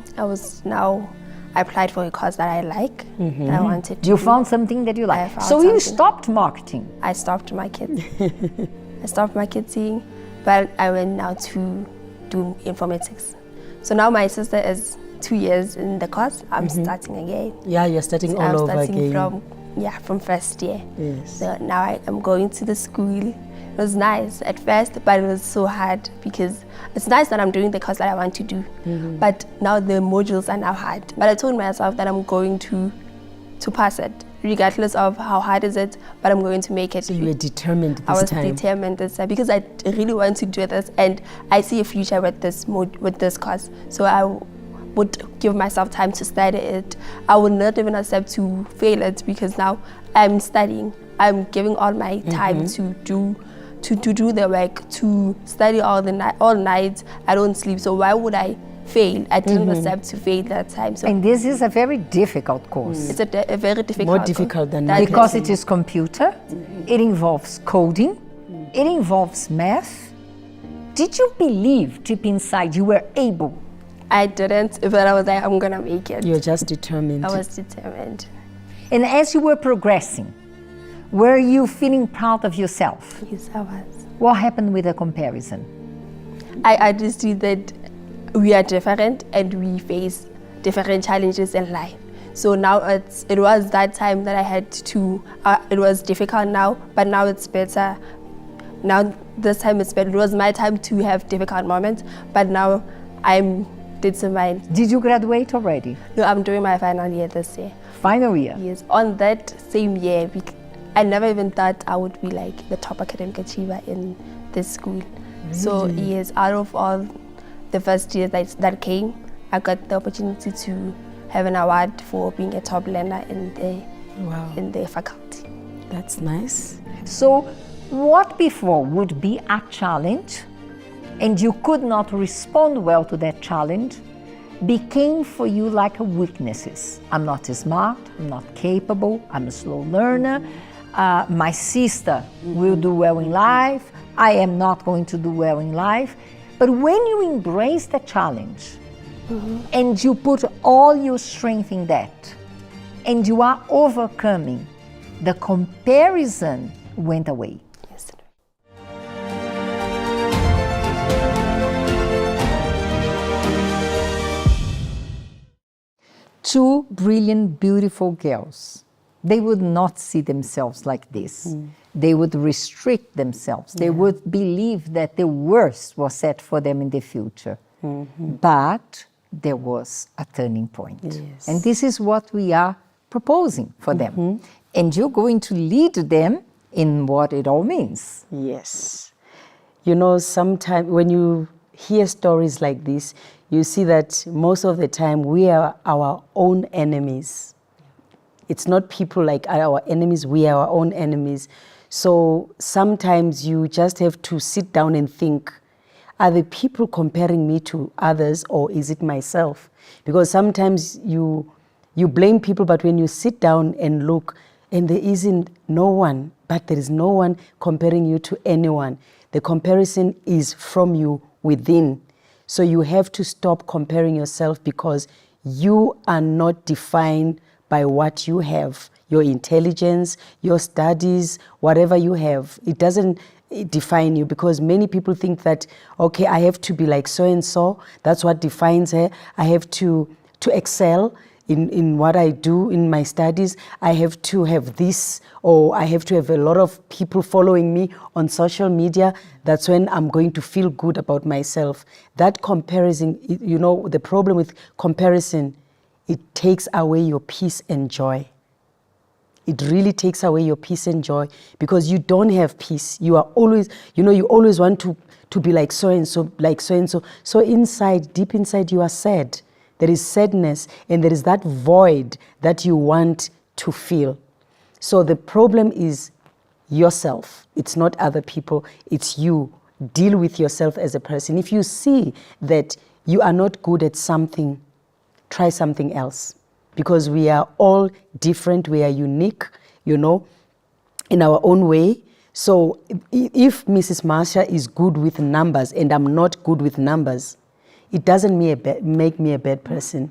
I applied for a course that I like, that I wanted to You do. found something that you I like. found So you something. stopped marketing. I stopped marketing. I stopped marketing, but I went now to do informatics. So now my sister is 2 years in the course. I'm starting again. Yeah, you're starting all over again. From first year. Yes. So now I am going to the school. It was nice at first, but it was so hard because it's nice that I'm doing the course that I want to do, but now the modules are now hard. But I told myself that I'm going to pass it, regardless of how hard is it, but I'm going to make it. So you were determined this time. I was determined this time because I really want to do this, and I see a future with this course. So I would give myself time to study it. I would not even accept to fail it because now I'm studying. I'm giving all my time to do the work, to study all night. I don't sleep. So why would I fail? I didn't accept to fail that time. So And this is a very difficult course. it's a very difficult. More difficult than that Because it is computer, it involves coding, it involves math. Did you believe deep inside you were able? I didn't, but I was like, I'm gonna make it. You're just determined. I was determined. And as you were progressing, were you feeling proud of yourself? Yes, I was. What happened with the comparison? I understood that we are different and we face different challenges in life. So now it was that time that I had to, it was difficult now, but now it's better. Now this time it's better. It was my time to have difficult moments, but now I'm determined. Did you graduate already? No, I'm doing my final year this year. Final year? Yes, on that same year, I never even thought I would be like the top academic achiever in this school. Really? So yes, out of all the first years that came, I got the opportunity to have an award for being a top learner in the faculty. That's nice. So what before would be a challenge and you could not respond well to that challenge became for you like a weaknesses. I'm not smart, I'm not capable, I'm a slow learner, my sister will do well in life, I am not going to do well in life. But when you embrace the challenge and you put all your strength in that and you are overcoming, the comparison went away. two brilliant, beautiful girls, they would not see themselves like this. They would restrict themselves. They would believe that the worst was set for them in the future. But there was a turning point. Yes. And this is what we are proposing for them. And you're going to lead them in what it all means. Yes. You know, sometimes when you hear stories like this, you see that most of the time we are our own enemies. It's not people like our enemies, we are our own enemies. So sometimes you just have to sit down and think, are the people comparing me to others or is it myself? Because sometimes you blame people, but when you sit down and look, and there isn't no one, but there is no one comparing you to anyone. The comparison is from you within. So you have to stop comparing yourself because you are not defined by what you have, your intelligence, your studies, whatever you have. It doesn't define you because many people think that, okay, I have to be like so-and-so. That's what defines her. I have to excel in what I do in my studies. I have to have this, or I have to have a lot of people following me on social media. That's when I'm going to feel good about myself. That comparison, you know, the problem with comparison, it takes away your peace and joy. It really takes away your peace and joy because you don't have peace. You are always, you know, you always want to be like so-and-so, like so-and-so. So inside, deep inside, you are sad. There is sadness and there is that void that you want to feel. So the problem is yourself. It's not other people. It's you. Deal with yourself as a person. If you see that you are not good at something, try something else. Because we are all different, we are unique, you know, in our own way. So if Mrs. Marsha is good with numbers and I'm not good with numbers, it doesn't make me a bad person.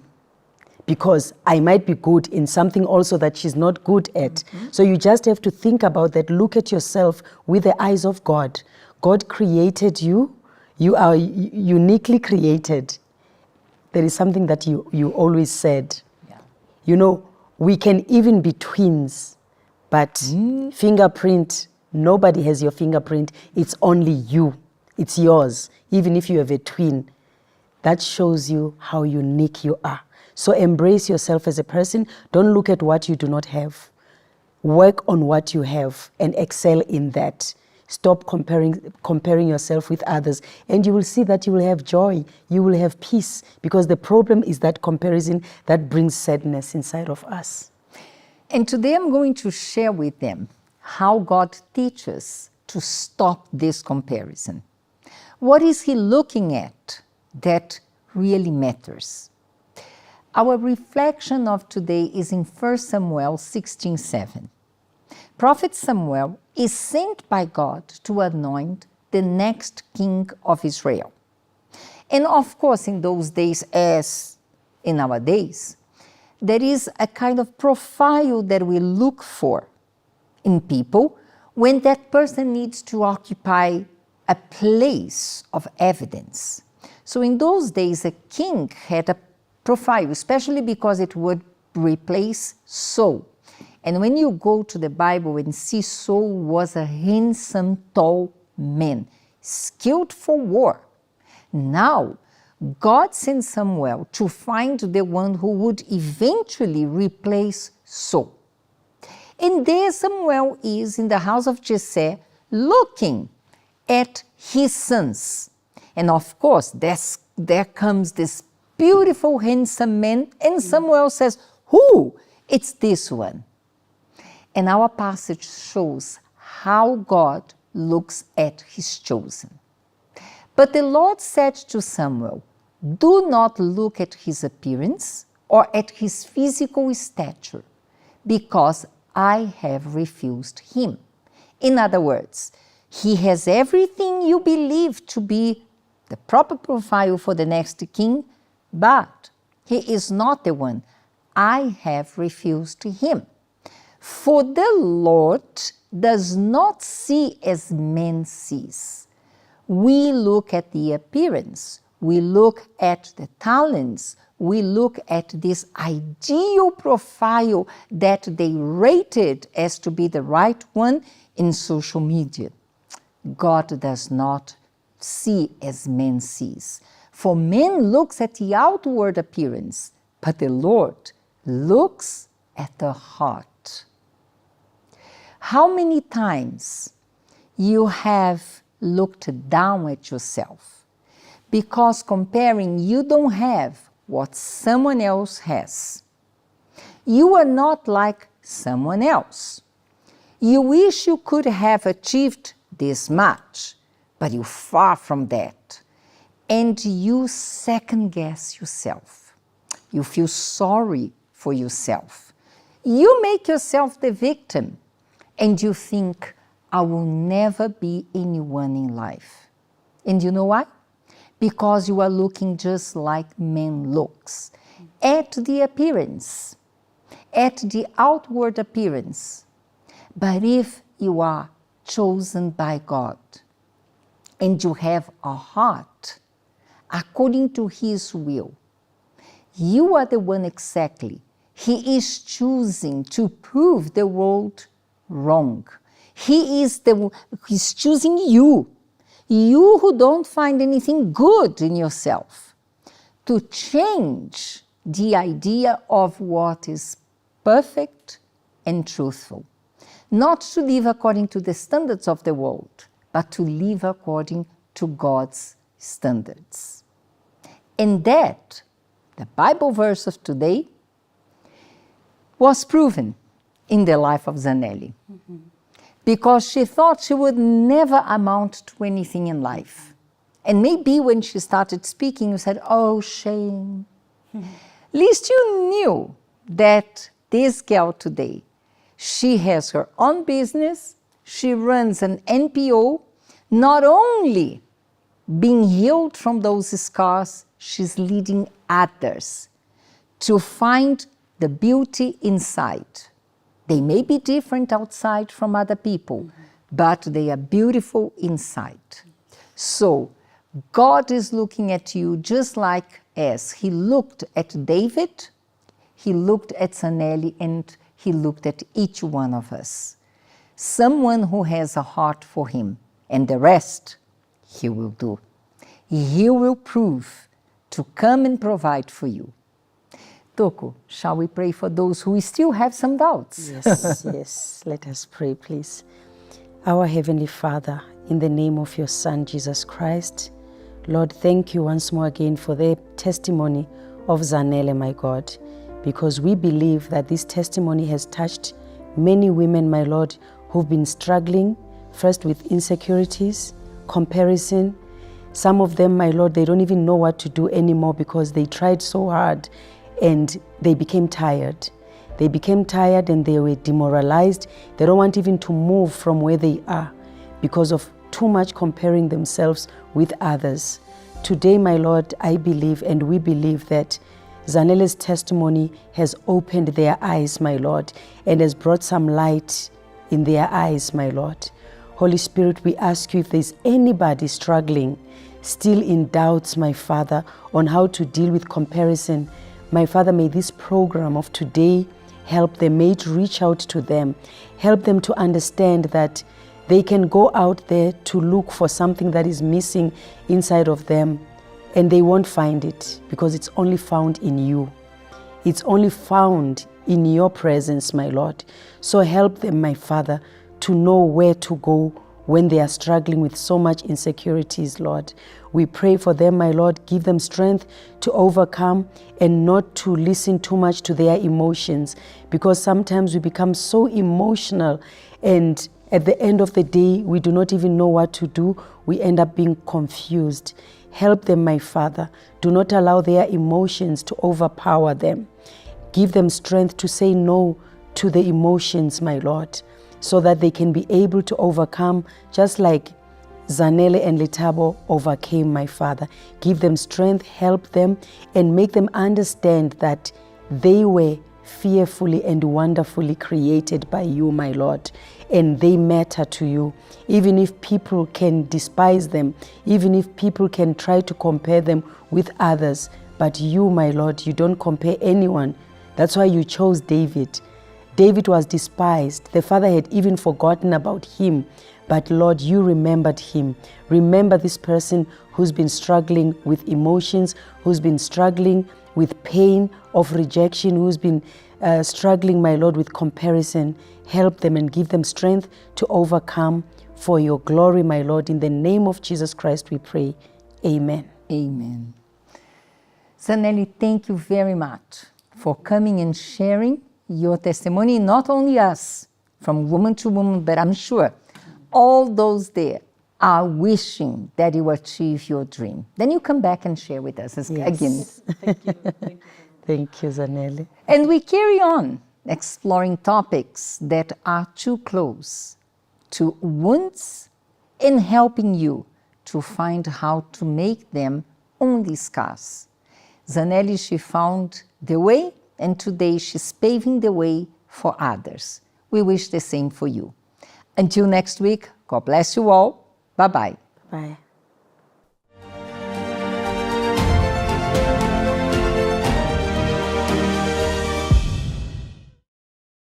Because I might be good in something also that she's not good at. So you just have to think about that. Look at yourself with the eyes of God. God created you. You are uniquely created. There is something that you always said. You know, we can even be twins, but fingerprint, nobody has your fingerprint. It's only you. It's yours, even if you have a twin. That shows you how unique you are. So embrace yourself as a person. Don't look at what you do not have. Work on what you have and excel in that. Stop comparing yourself with others, and you will see that you will have joy, you will have peace, because the problem is that comparison that brings sadness inside of us. And today I'm going to share with them how God teaches to stop this comparison. What is He looking at that really matters? Our reflection of today is in 1 Samuel 16:7. Prophet Samuel is sent by God to anoint the next king of Israel. And of course, in those days, as in our days, there is a kind of profile that we look for in people when that person needs to occupy a place of evidence. So in those days, a king had a profile, especially because it would replace Saul. And when you go to the Bible and see Saul was a handsome, tall man, skilled for war. Now, God sent Samuel to find the one who would eventually replace Saul. And there Samuel is in the house of Jesse looking at his sons. And of course, there comes this beautiful, handsome man, and Samuel says, "Who? It's this one." And our passage shows how God looks at his chosen. But the Lord said to Samuel, "Do not look at his appearance or at his physical stature, because I have refused him." In other words, he has everything you believe to be the proper profile for the next king, but he is not the one. I have refused him. For the Lord does not see as man sees. We look at the appearance, we look at the talents, we look at this ideal profile that they rated as to be the right one in social media. God does not see as man sees. For man looks at the outward appearance, but the Lord looks at the heart. How many times you have looked down at yourself because comparing you don't have what someone else has. You are not like someone else. You wish you could have achieved this much, but you're far from that. And you second guess yourself. You feel sorry for yourself. You make yourself the victim, and you think, I will never be anyone in life. And you know why? Because you are looking just like man looks, at the appearance, at the outward appearance. But if you are chosen by God, and you have a heart according to His will, you are the one exactly. He is choosing to prove the world wrong. He's choosing you. You who don't find anything good in yourself, to change the idea of what is perfect and truthful. Not to live according to the standards of the world, but to live according to God's standards. And that, the Bible verse of today, was proven in the life of Zanele. Mm-hmm. Because she thought she would never amount to anything in life. And maybe when she started speaking, you said, oh, shame. At least you knew that this girl today, she has her own business, she runs an NPO, not only being healed from those scars, she's leading others to find the beauty inside. They may be different outside from other people, but they are beautiful inside. So God is looking at you just like as He looked at David, He looked at Zanele, and He looked at each one of us. Someone who has a heart for Him, and the rest He will do. He will prove to come and provide for you. Toko, shall we pray for those who still have some doubts? Yes, yes. Let us pray, please. Our Heavenly Father, in the name of your Son, Jesus Christ, Lord, thank you once more again for the testimony of Zanele, my God, because we believe that this testimony has touched many women, my Lord, who've been struggling, first with insecurities, comparison. Some of them, my Lord, they don't even know what to do anymore because they tried so hard and they became tired. They became tired and they were demoralized. They don't want even to move from where they are because of too much comparing themselves with others. Today, my Lord, I believe and we believe that Zanele's testimony has opened their eyes, my Lord, and has brought some light in their eyes, my Lord. Holy Spirit, we ask you if there's anybody struggling, still in doubts, my Father, on how to deal with comparison, my Father, may this program of today help them, may it reach out to them, help them to understand that they can go out there to look for something that is missing inside of them, and they won't find it because it's only found in you. It's only found in your presence, my Lord. So help them, my Father, to know where to go when they are struggling with so much insecurities, Lord. We pray for them, my Lord. Give them strength to overcome and not to listen too much to their emotions, because sometimes we become so emotional and at the end of the day, we do not even know what to do. We end up being confused. Help them, my Father. Do not allow their emotions to overpower them. Give them strength to say no to the emotions, my Lord, so that they can be able to overcome, just like Zanele and Lethabo overcame, my Father. Give them strength, help them, and make them understand that they were fearfully and wonderfully created by you, my Lord, and they matter to you. Even if people can despise them, even if people can try to compare them with others, But you, my Lord, you don't compare anyone. That's why you chose David. David was despised. The father had even forgotten about him. But Lord, you remembered him. Remember this person who's been struggling with emotions, who's been struggling with pain of rejection, who's been struggling, my Lord, with comparison. Help them and give them strength to overcome for your glory, my Lord. In the name of Jesus Christ we pray. Amen. Amen. Zanele, thank you very much for coming and sharing your testimony, not only us, from woman to woman, but I'm sure all those there are wishing that you achieve your dream. Then you come back and share with us again. Thank you. Thank you, Zanele. And we carry on exploring topics that are too close to wounds and helping you to find how to make them only scars. Zanele, she found the way, and today she's paving the way for others. We wish the same for you. Until next week, God bless you all. Bye-bye. Bye.